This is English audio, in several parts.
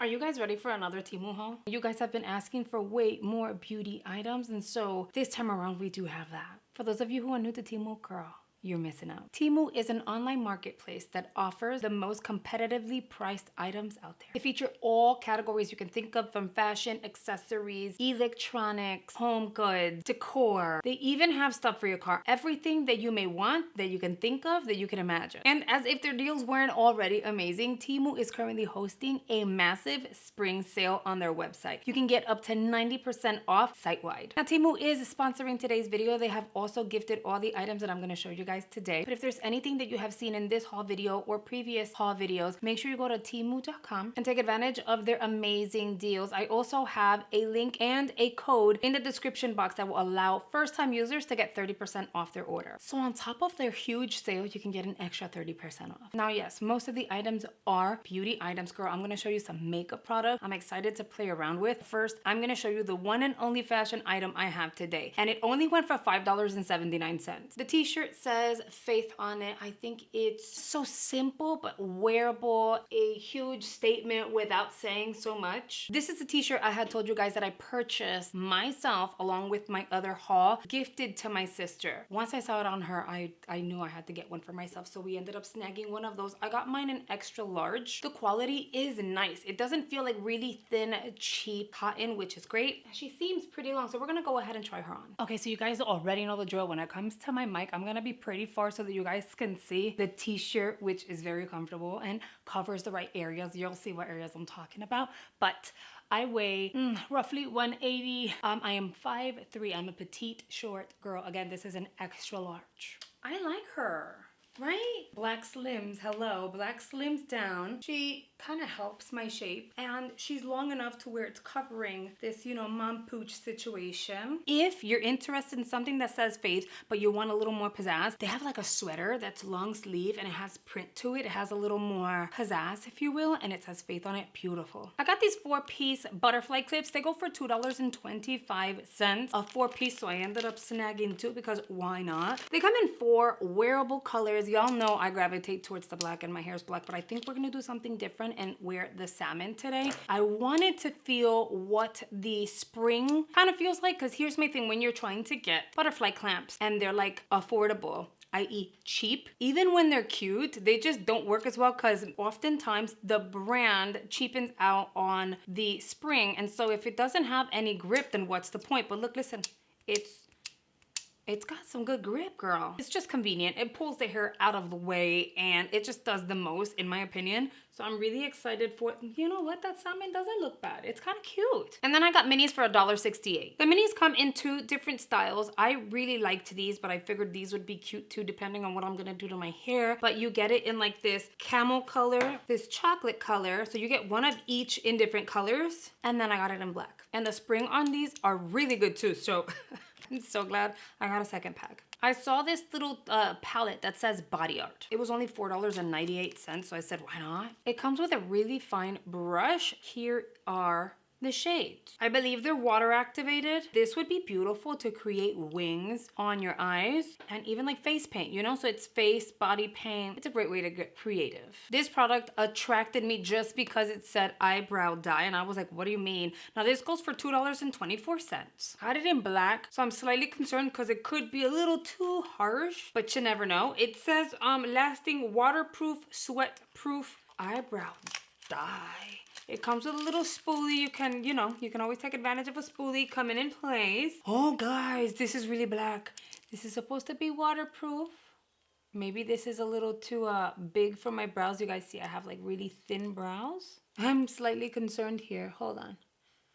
Are you guys ready for another Temu haul? You guys have been asking for way more beauty items, and so this time around we do have that. For those of you who are new to Temu, girl, you're missing out. Temu is an online marketplace that offers the most competitively priced items out there. They feature all categories you can think of, from fashion, accessories, electronics, home goods, decor. They even have stuff for your car. Everything that you may want, that you can think of, that you can imagine. And as if their deals weren't already amazing, Temu is currently hosting a massive spring sale on their website. You can get up to 90% off site-wide. Now, Temu is sponsoring today's video. They have also gifted all the items that I'm gonna show you guys today. But if there's anything that you have seen in this haul video or previous haul videos, make sure you go to temu.com and take advantage of their amazing deals. I also have a link and a code in the description box that will allow first-time users to get 30% off their order. So on top of their huge sale, you can get an extra 30% off. Now, yes, most of the items are beauty items, girl. I'm gonna show you some makeup products I'm excited to play around with. First, I'm gonna show you the one and only fashion item I have today, and it only went for $5.79. The t-shirt says Faith on it. I think it's so simple but wearable, a huge statement without saying so much. This is a t-shirt I had told you guys that I purchased myself along with my other haul, gifted to my sister. Once I saw it on her, I knew I had to get one for myself, so we ended up snagging one of those. I got mine in extra large. The quality is nice. It doesn't feel like really thin, cheap cotton, which is great. She seems pretty long, so we're gonna go ahead and try her on. Okay, so you guys already know the drill. When it comes to my mic, I'm gonna be pretty far so that you guys can see the t-shirt, which is very comfortable and covers the right areas. You'll see what areas I'm talking about. But I weigh roughly 180. I am 5'3". I'm a petite, short girl. Again, this is an extra large. I like her. Right? Black Slims, hello. Black Slims down. She kind of helps my shape, and she's long enough to where it's covering this, you know, mom pooch situation. If you're interested in something that says Faith, but you want a little more pizzazz, they have like a sweater that's long sleeve and it has print to it. It has a little more pizzazz, if you will, and it says Faith on it. Beautiful. I got these 4-piece butterfly clips. They go for $2.25 a 4-piece, so I ended up snagging 2 because why not? They come in 4 wearable colors. Y'all know I gravitate towards the black and my hair is black, but I think we're gonna do something different and wear the salmon today. I wanted to feel what the spring kind of feels like, because here's my thing. When you're trying to get butterfly clamps and they're like affordable, i.e. cheap, even when they're cute, they just don't work as well, because oftentimes the brand cheapens out on the spring. And so if it doesn't have any grip, then what's the point? But look, listen, it's got some good grip, girl. It's just convenient. It pulls the hair out of the way and it just does the most, in my opinion. So I'm really excited for it. You know what? That salmon doesn't look bad. It's kind of cute. And then I got minis for $1.68. The minis come in 2 different styles. I really liked these, but I figured these would be cute too, depending on what I'm gonna do to my hair. But you get it in like this camel color, this chocolate color. So you get one of each in different colors. And then I got it in black. And the spring on these are really good too. So I'm so glad I got a second pack. I saw this little palette that says Body Art. It was only $4.98, so I said, why not? It comes with a really fine brush. Here are the shades. I believe they're water activated. This would be beautiful to create wings on your eyes and even like face paint, you know? So it's face, body paint. It's a great way to get creative. This product attracted me just because it said eyebrow dye, and I was like, what do you mean? Now this goes for $2.24. Got it in black, so I'm slightly concerned because it could be a little too harsh, but you never know. It says lasting waterproof, sweat-proof eyebrow dye. It comes with a little spoolie. You can, you know, you can always take advantage of a spoolie coming in place. Oh, guys, this is really black. This is supposed to be waterproof. Maybe this is a little too big for my brows. You guys see I have like really thin brows. I'm slightly concerned here. Hold on.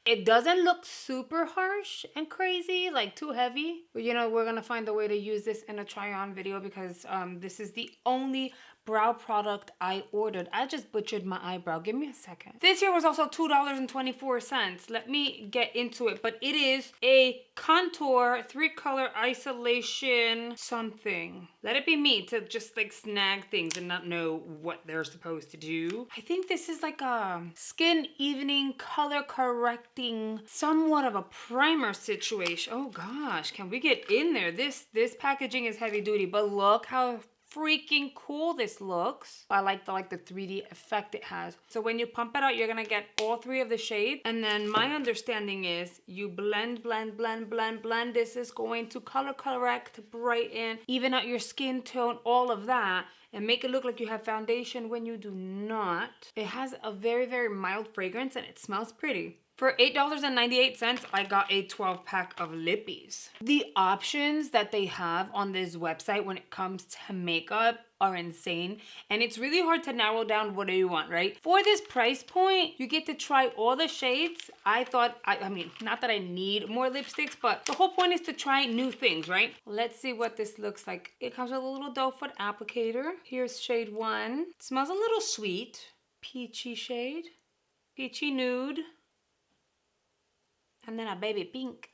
It doesn't look super harsh and crazy, like too heavy. But you know, we're gonna find a way to use this in a try-on video because this is the only brow product I ordered. I just butchered my eyebrow. Give me a second. This here was also $2.24. Let me get into it. But it is a contour 3-color isolation something. Let it be me to just like snag things and not know what they're supposed to do. I think this is like a skin evening color correcting, somewhat of a primer situation. Oh gosh, can we get in there? This packaging is heavy duty, but look how freaking cool this looks. I like the 3D effect it has. So when you pump it out, you're gonna get all 3 of the shades. And then my understanding is you blend. This is going to color correct, brighten, even out your skin tone, all of that, and make it look like you have foundation when you do not. It has a very, very mild fragrance and it smells pretty. For $8.98, I got a 12-pack of lippies. The options that they have on this website when it comes to makeup are insane. And it's really hard to narrow down what do you want, right? For this price point, you get to try all the shades. I thought, I mean, not that I need more lipsticks, but the whole point is to try new things, right? Let's see what this looks like. It comes with a little doe foot applicator. Here's shade 1. It smells a little sweet. Peachy shade. Peachy nude. And then a baby pink.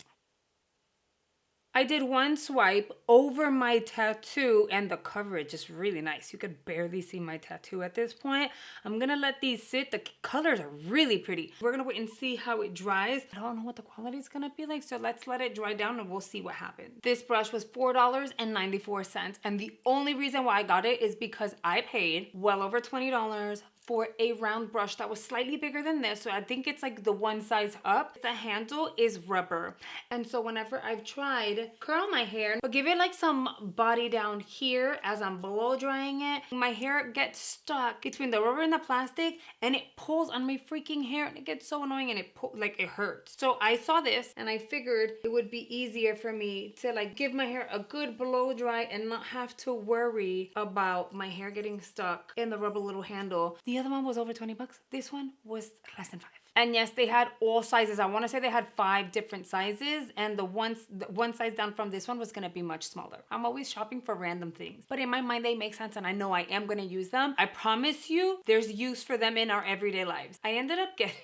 I did one swipe over my tattoo and the coverage is really nice. You could barely see my tattoo at this point. I'm gonna let these sit. The colors are really pretty. We're gonna wait and see how it dries. I don't know what the quality is gonna be like, so let's let it dry down and we'll see what happens. This brush was $4.94, and the only reason why I got it is because I paid well over $20 for a round brush that was slightly bigger than this. So I think it's like the one size up. The handle is rubber. And so whenever I've tried curl my hair, but give it like some body down here as I'm blow drying it, my hair gets stuck between the rubber and the plastic and it pulls on my freaking hair and it gets so annoying and it hurts. So I saw this and I figured it would be easier for me to like give my hair a good blow dry and not have to worry about my hair getting stuck in the rubber little handle. The other one was over 20 bucks. This one was less than 5. And yes, they had all sizes. I want to say they had 5 different sizes, and the one size down from this one was going to be much smaller. I'm always shopping for random things, but in my mind they make sense and I know I am going to use them. I promise you there's use for them in our everyday lives. I ended up getting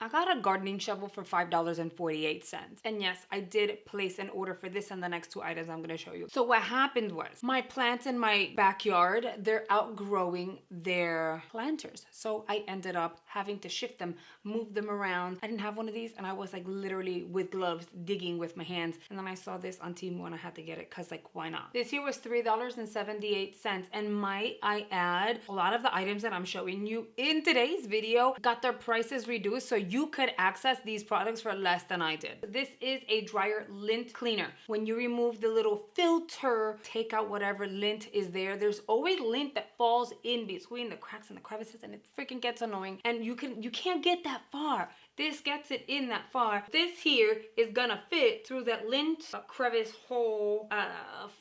I got a gardening shovel for $5.48. And yes, I did place an order for this and the next 2 items I'm gonna show you. So what happened was my plants in my backyard, they're outgrowing their planters. So I ended up having to shift them, move them around. I didn't have one of these and I was like literally with gloves digging with my hands. And then I saw this on Temu and I had to get it because like why not? This here was $3.78. And might I add, a lot of the items that I'm showing you in today's video got their prices reduced. So you could access these products for less than I did. This is a dryer lint cleaner. When you remove the little filter, take out whatever lint is there. There's always lint that falls in between the cracks and the crevices and it freaking gets annoying. And you can't get that far. This gets it in that far. This here is gonna fit through that lint crevice hole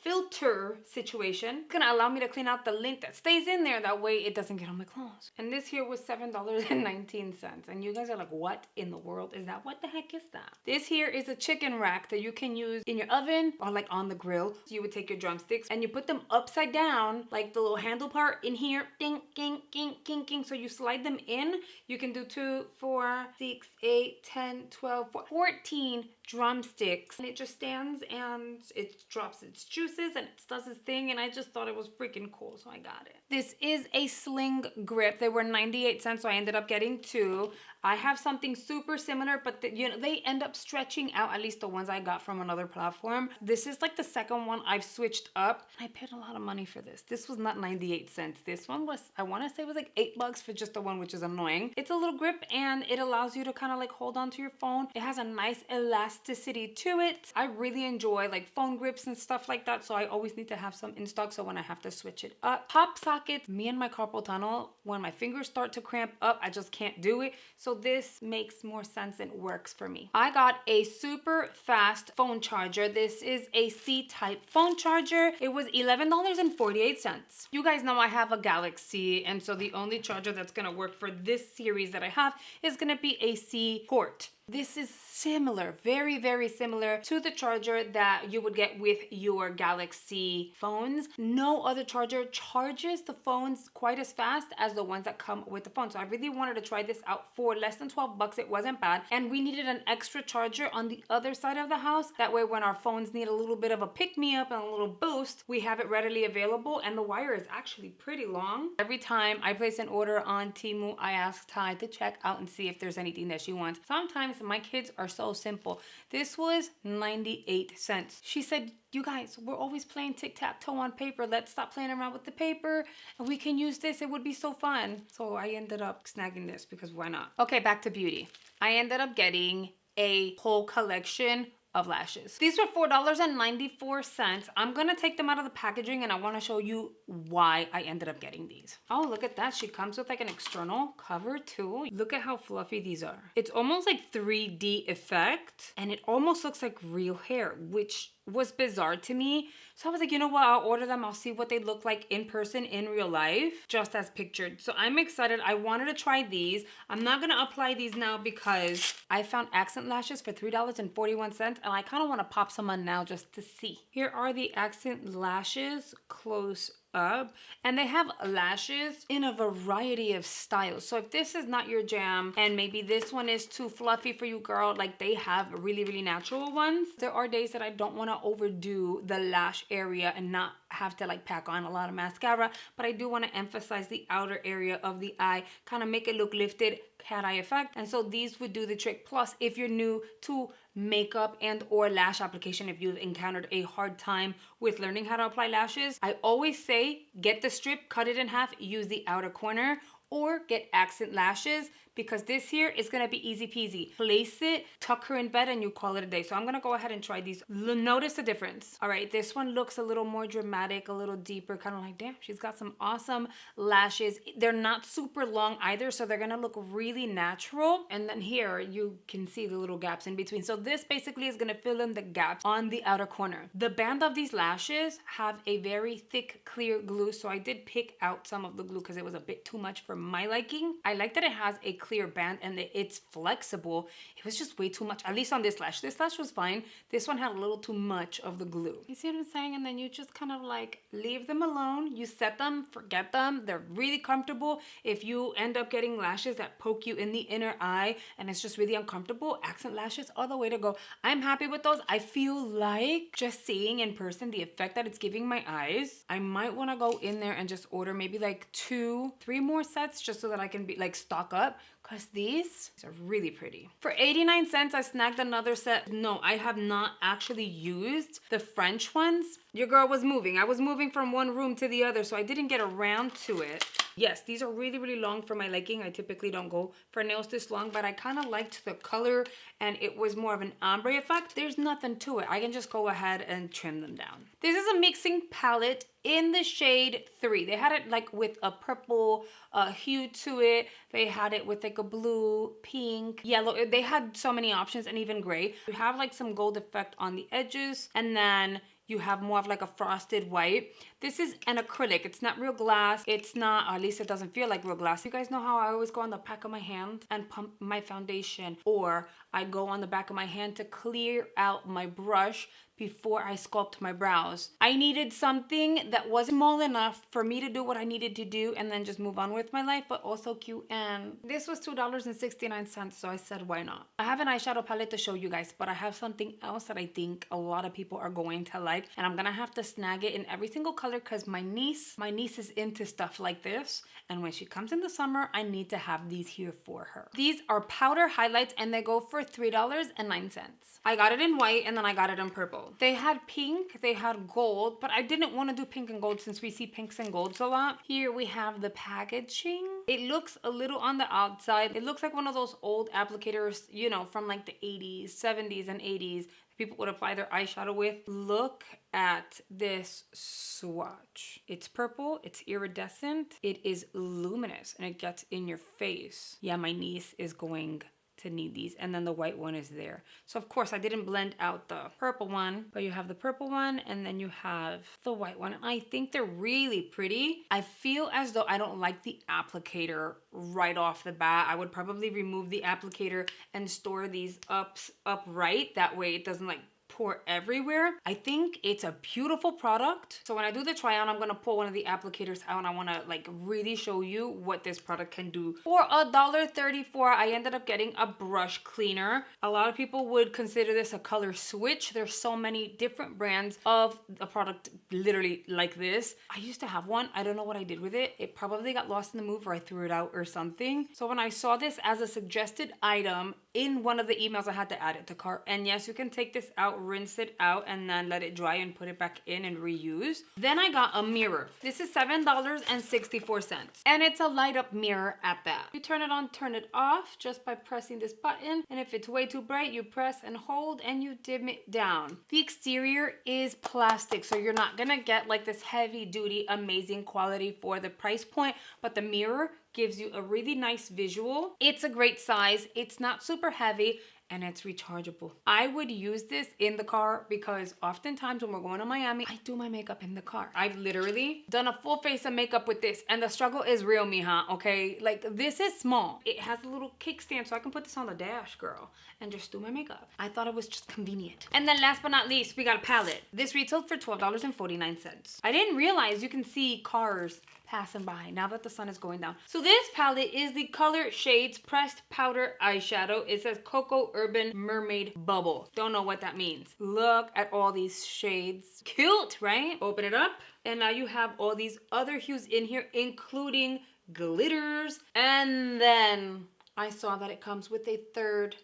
filter situation. It's gonna allow me to clean out the lint that stays in there. That way it doesn't get on my clothes. And this here was $7.19. And you guys are like, what in the world is that? What the heck is that? This here is a chicken rack that you can use in your oven or like on the grill. So you would take your drumsticks and you put them upside down, like the little handle part in here. Ding, ding, ding, ding, ding. So you slide them in. You can do 2, 4, 6, 8, 10, 12, 14 drumsticks. And it just stands and it drops its juices and it does its thing. And I just thought it was freaking cool. So I got it. This is a sling grip. They were 98 cents. So I ended up getting 2. I have something super similar, but they end up stretching out, at least the ones I got from another platform. This is like the second one I've switched up. I paid a lot of money for this. This was not 98 cents. This one was, I want to say it was like $8 for just the one, which is annoying. It's a little grip and it allows you to kind of like hold onto your phone. It has a nice elasticity to it. I really enjoy like phone grips and stuff like that. So I always need to have some in stock. So when I have to switch it up. Pop sockets, me and my carpal tunnel, when my fingers start to cramp up, I just can't do it. So this makes more sense and works for me. I got a super fast phone charger. This is a C-type phone charger. It was $11.48. You guys know I have a Galaxy, and so the only charger that's gonna work for this series that I have is gonna be a C port. This is similar, very, very similar to the charger that you would get with your Galaxy phones. No other charger charges the phones quite as fast as the ones that come with the phone. So I really wanted to try this out for less than 12 bucks. It wasn't bad. And we needed an extra charger on the other side of the house. That way when our phones need a little bit of a pick-me-up and a little boost, we have it readily available. And the wire is actually pretty long. Every time I place an order on Temu, I ask Ty to check out and see if there's anything that she wants. Sometimes honest, my kids are so simple. This was 98 cents. She said, you guys, we're always playing tic-tac-toe on paper. Let's stop playing around with the paper and we can use this. It would be so fun. So I ended up snagging this because why not? Okay, back to beauty. I ended up getting a whole collection of lashes. These were $4.94. I'm gonna take them out of the packaging and I wanna show you why I ended up getting these. Oh, look at that. She comes with like an external cover too. Look at how fluffy these are. It's almost like 3D effect and it almost looks like real hair, which was bizarre to me. So I was like, you know what? I'll order them. I'll see what they look like in person, in real life, just as pictured. So I'm excited. I wanted to try these. I'm not going to apply these now because I found accent lashes for $3.41 and I kind of want to pop some on now just to see. Here are the accent lashes close up, and they have lashes in a variety of styles. So if this is not your jam and maybe this one is too fluffy for you, girl, like they have really natural ones. There are days that I don't want to overdo the lash area and not have to like pack on a lot of mascara, but I do want to emphasize the outer area of the eye, kind of make it look lifted, cat eye effect. And so these would do the trick. Plus, if you're new to makeup and or lash application, if you've encountered a hard time with learning how to apply lashes, I always say get the strip, cut it in half, use the outer corner, or get accent lashes, because this here is gonna be easy peasy. Place it, tuck her in bed, and you call it a day. So I'm gonna go ahead and try these. Notice the difference. All right, this one looks a little more dramatic, a little deeper, kind of like, damn, she's got some awesome lashes. They're not super long either, so they're gonna look really natural. And then here, you can see the little gaps in between. So this basically is gonna fill in the gaps on the outer corner. The band of these lashes have a very thick, clear glue, so I did pick out some of the glue because it was a bit too much for my liking. I like that it has a clear band and it's flexible. It was just way too much, at least on this lash. This lash was fine. This one had a little too much of the glue. You see what I'm saying? And then you just kind of like leave them alone. You set them, forget them. They're really comfortable. If you end up getting lashes that poke you in the inner eye and it's just really uncomfortable, accent lashes are the way to go. I'm happy with those. I feel like just seeing in person the effect that it's giving my eyes, I might want to go in there and just order maybe like 2, 3 more sets just so that I can be like stock up, because these are really pretty. For 89 cents, I snagged another set. No, I have not actually used the French ones. Your girl was moving. I was moving from one room to the other, so I didn't get around to it. Yes, these are really long for my liking. I typically don't go for nails this long, but I kind of liked the color and it was more of an ombre effect. There's nothing to it. I can just go ahead and trim them down. This is a mixing palette in the shade 3. They had it like with a purple hue to it. They had it with like a blue, pink, yellow. They had so many options, and even gray. You have like some gold effect on the edges, and then you have more of like a frosted white. This is an acrylic. It's not real glass. It's not, or at least it doesn't feel like real glass. You guys know how I always go on the back of my hand and pump my foundation, or I go on the back of my hand to clear out my brush before I sculpt my brows. I needed something that was small enough for me to do what I needed to do and then just move on with my life, but also cute. And this was $2.69, so I said, why not? I have an eyeshadow palette to show you guys, but I have something else that I think a lot of people are going to like, and I'm gonna have to snag it in every single color because my niece is into stuff like this, and when she comes in the summer, I need to have these here for her. These are powder highlights and they go for $3.09. I got it in white and then I got it in purple. They had pink, they had gold, but I didn't want to do pink and gold since we see pinks and golds a lot. Here we have the packaging. It looks a little on the outside. It looks like one of those old applicators, you know, from like the 80s, 70s, and 80s. People would apply their eyeshadow with. Look at this swatch. It's purple, it's iridescent, it is luminous, and it gets in your face. Yeah, my niece is going to need these, and then the white one is there. So of course I didn't blend out the purple one, but you have the purple one and then you have the white one. And I think they're really pretty. I feel as though I don't like the applicator right off the bat. I would probably remove the applicator and store these upright. That way it doesn't like pour everywhere. I think it's a beautiful product. So when I do the try on, I'm gonna pull one of the applicators out and I wanna like really show you what this product can do. For $1.34, I ended up getting a brush cleaner. A lot of people would consider this a color switch. There's so many different brands of a product literally like this. I used to have one. I don't know what I did with it. It probably got lost in the move or I threw it out or something. So when I saw this as a suggested item in one of the emails, I had to add it to cart. And yes, you can take this out, rinse it out, and then let it dry and put it back in and reuse. Then I got a mirror. This is $7.64. And it's a light up mirror at that. You turn it on, turn it off just by pressing this button. And if it's way too bright, you press and hold and you dim it down. The exterior is plastic, so you're not gonna get like this heavy duty, amazing quality for the price point, but the mirror gives you a really nice visual. It's a great size. It's not super heavy and it's rechargeable. I would use this in the car because oftentimes when we're going to Miami, I do my makeup in the car. I've literally done a full face of makeup with this and the struggle is real, mija, okay? Like this is small. It has a little kickstand so I can put this on the dash, girl, and just do my makeup. I thought it was just convenient. And then last but not least, we got a palette. This retailed for $12.49. I didn't realize you can see cars passing by now that the sun is going down. So this palette is the Color Shades Pressed Powder Eyeshadow. It says Cocoa Urban Mermaid Bubble. Don't know what that means. Look at all these shades. Cute, right? Open it up and now you have all these other hues in here, including glitters. And then I saw that it comes with a third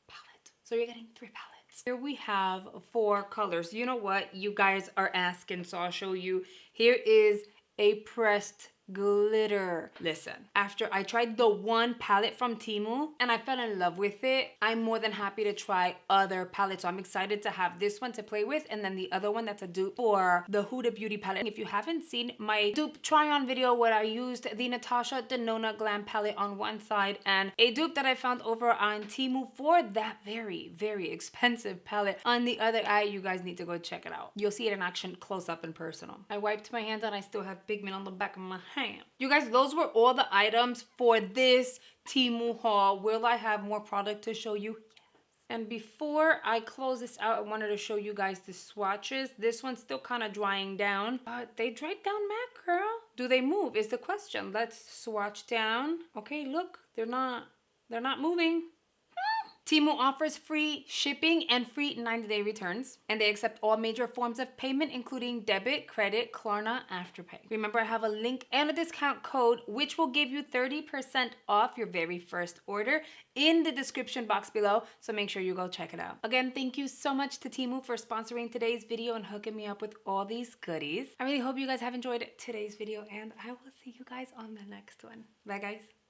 palette. So you're getting 3 palettes. Here we have 4 colors. You know what? You guys are asking, so I'll show you. Here is a pressed glitter. Listen, after I tried the one palette from Temu and I fell in love with it, I'm more than happy to try other palettes. So I'm excited to have this one to play with and then the other one that's a dupe for the Huda Beauty palette. If you haven't seen my dupe try on video where I used the Natasha Denona Glam palette on one side and a dupe that I found over on Temu for that very, very expensive palette on the other eye, you guys need to go check it out. You'll see it in action close up and personal. I wiped my hands and I still have pigment on the back of my hand. You guys, those were all the items for this Temu haul. Will I have more product to show you? Yes. And before I close this out, I wanted to show you guys the swatches. This one's still kind of drying down, but they dried down matte, girl. Do they move is the question. Let's swatch down. Okay, look, they're not moving. Temu offers free shipping and free 90-day returns, and they accept all major forms of payment, including debit, credit, Klarna, AfterPay. Remember, I have a link and a discount code, which will give you 30% off your very first order in the description box below, so make sure you go check it out. Again, thank you so much to Temu for sponsoring today's video and hooking me up with all these goodies. I really hope you guys have enjoyed today's video, and I will see you guys on the next one. Bye, guys.